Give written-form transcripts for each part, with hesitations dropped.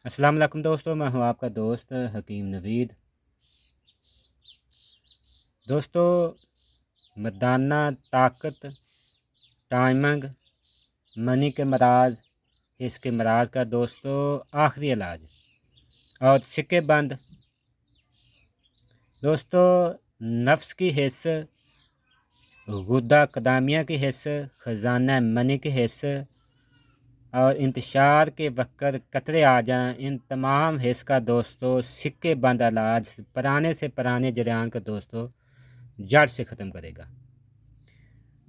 अस्सलाम वालेकुम दोस्तों, मैं हूं आपका दोस्त हकीम नवीद। दोस्तों, मर्दाना ताकत, टाइमिंग, मनी के मराज, इसके मराज का दोस्तों आखिरी इलाज और सिक्के बंद। दोस्तों, नफ्स की हिस्स, गुद्दा कदामिया की हिस्स, ख़जाना मनी की हिस्स और इंतशार के वक़्त कतरे आ जाएं, इन तमाम हिस्स का दोस्तों सिक्के बंद इलाज पुराने से पुराने जरियान का दोस्तों जड़ से ख़त्म करेगा।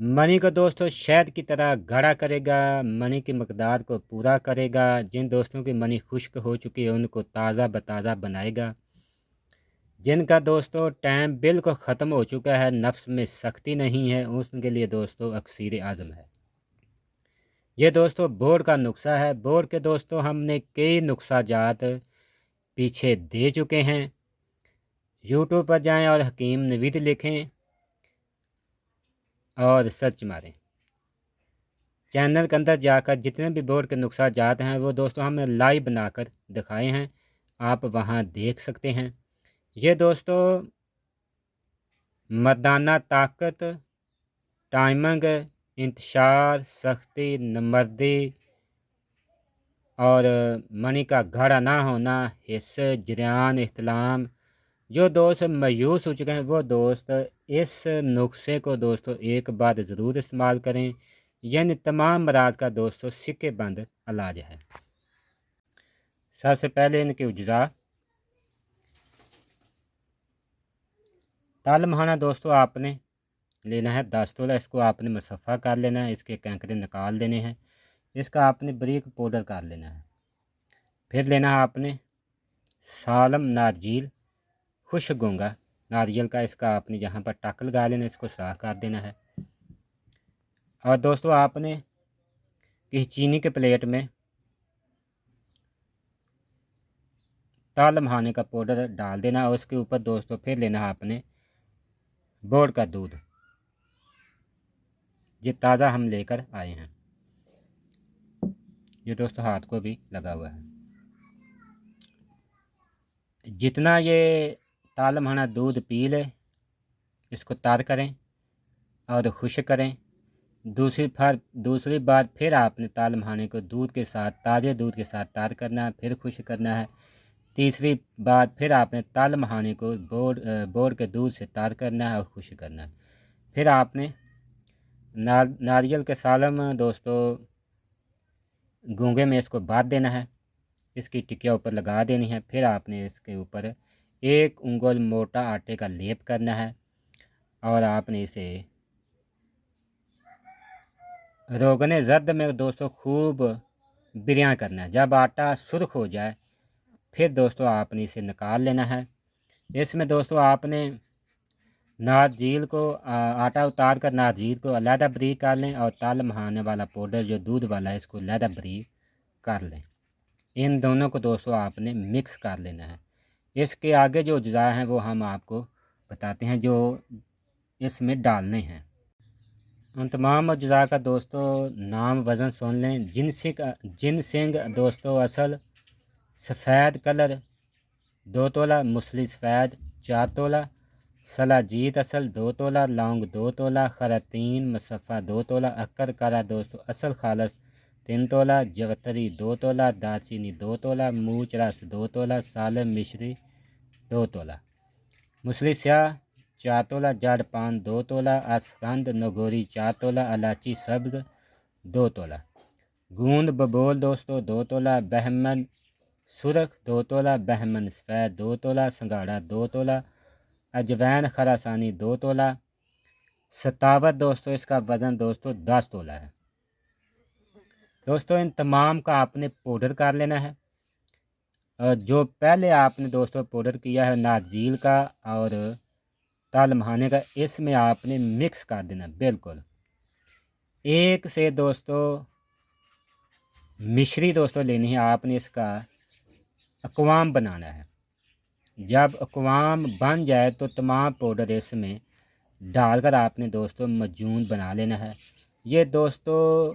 मनी को दोस्तों शहद की तरह गाढ़ा करेगा, मनी की मकदार को पूरा करेगा। जिन दोस्तों की मनी खुश्क हो चुकी है उनको ताज़ा बताज़ा बनाएगा। जिनका दोस्तों टाइम बिल्कुल ख़त्म हो चुका है, नफ्स में सख्ती नहीं है, उनके लिए दोस्तों अक्सीर आज़म है। ये दोस्तों बोर्ड का नुस्खा है। बोर्ड के दोस्तों हमने कई नुस्खा जात पीछे दे चुके हैं। यूट्यूब पर जाएं और हकीम नवीद लिखें और सर्च मारें। चैनल के अंदर जाकर जितने भी बोर्ड के नुस्खा जात हैं वो दोस्तों हमने लाइव बनाकर दिखाए हैं, आप वहां देख सकते हैं। ये दोस्तों मर्दाना ताकत, टाइमिंग, इंतशार, सख्ती, नमर्दी और मनी का घड़ा ना होना, हिस्से, जरियान, इख्तिलाम, जो दोस्त मायूस हो चुके हैं वो दोस्त इस नुस्खे को दोस्तों एक बार ज़रूर इस्तेमाल करें। यानी तमाम मराज का दोस्तों सिक्के बंद इलाज है। सबसे पहले इनके उज्जा ताल महाना दोस्तों आपने लेना है 10 तोला। इसको आपने मुसफ़ा कर लेना है, इसके कैंकरे निकाल देने हैं, इसका आपने बारीक पाउडर कर लेना है। फिर लेना है आपने सालम नारजील खुश गोंगा नारियल का, इसका आपने यहाँ पर टक लगा लेना, इसको साफ कर देना है। और दोस्तों आपने किसी चीनी के प्लेट में ताल महाने का पाउडर डाल देना और उसके ऊपर दोस्तों फिर लेना है आपने बोर्ड का दूध, ये ताज़ा हम लेकर आए हैं। ये दोस्तों हाथ को भी लगा हुआ है। जितना ये ताल महाना दूध पी ले इसको तार करें और खुश करें। दूसरी बार फिर आपने ताल महाने को दूध के साथ, ताज़े दूध के साथ तार करना है, फिर खुश करना है। तीसरी बार फिर आपने ताल महाने को बोर्ड के दूध से तार करना है और खुश करना है। फिर आपने नारियल के सालम दोस्तों गूंगे में इसको बांध देना है, इसकी टिकिया ऊपर लगा देनी है। फिर आपने इसके ऊपर एक उंगल मोटा आटे का लेप करना है और आपने इसे रोगने जर्द में दोस्तों खूब बिरयां करना है। जब आटा सुर्ख हो जाए फिर दोस्तों आपने इसे निकाल लेना है। इसमें दोस्तों आपने नारजील को आटा उतार कर नारजील को अलहदा बारीक कर लें और ताल महाने वाला पाउडर जो दूध वाला है इसको अलहदा बारीक कर लें। इन दोनों को दोस्तों आपने मिक्स कर लेना है। इसके आगे जो अज्जा हैं वो हम आपको बताते हैं जो इसमें डालने हैं। उन तमाम अज्जा का दोस्तों नाम वज़न सुन लें। जिनसिंग दोस्तों असल सफ़ेद कलर 2 तोला, मुसली सफ़ेद 4 तोला, सलाजीत असल 2 तोला, लौंग 2 तोला, खरातीन मुसफ़ा 2 तोला, अक्कर कारा दोस्तों असल खालस 3 तोला, जवतरी 2 तोला, दालचीनी 2 तोला, मूच रस 2 तोला, सालम मिश्री 2 तोला, मुसली स्याह 4 तोला, जड़ पान 2 तोला, असगंध नगोरी 4 तोला, इलायची सब्ज़ 2 तोला, गूंद बबोल दोस्तों 2 तोला, बहमन सुरख 2 तोला, बहमन सफ़ेद 2 तोला, संगाड़ा 2 तोला, अजवैन खरासानी 2 तोला, सतावत दोस्तों इसका वज़न दोस्तों 10 तोला है। दोस्तों इन तमाम का आपने पाउडर कर लेना है। और जो पहले आपने दोस्तों पाउडर किया है नारजील का और ताल महाने का, इसमें आपने मिक्स कर देना बिल्कुल। एक से दोस्तों मिश्री दोस्तों लेनी है, आपने इसका अकवाम बनाना है। जब अकवाम बन जाए तो तमाम पाउडर इसमें डालकर आपने दोस्तों मजून बना लेना है। ये दोस्तों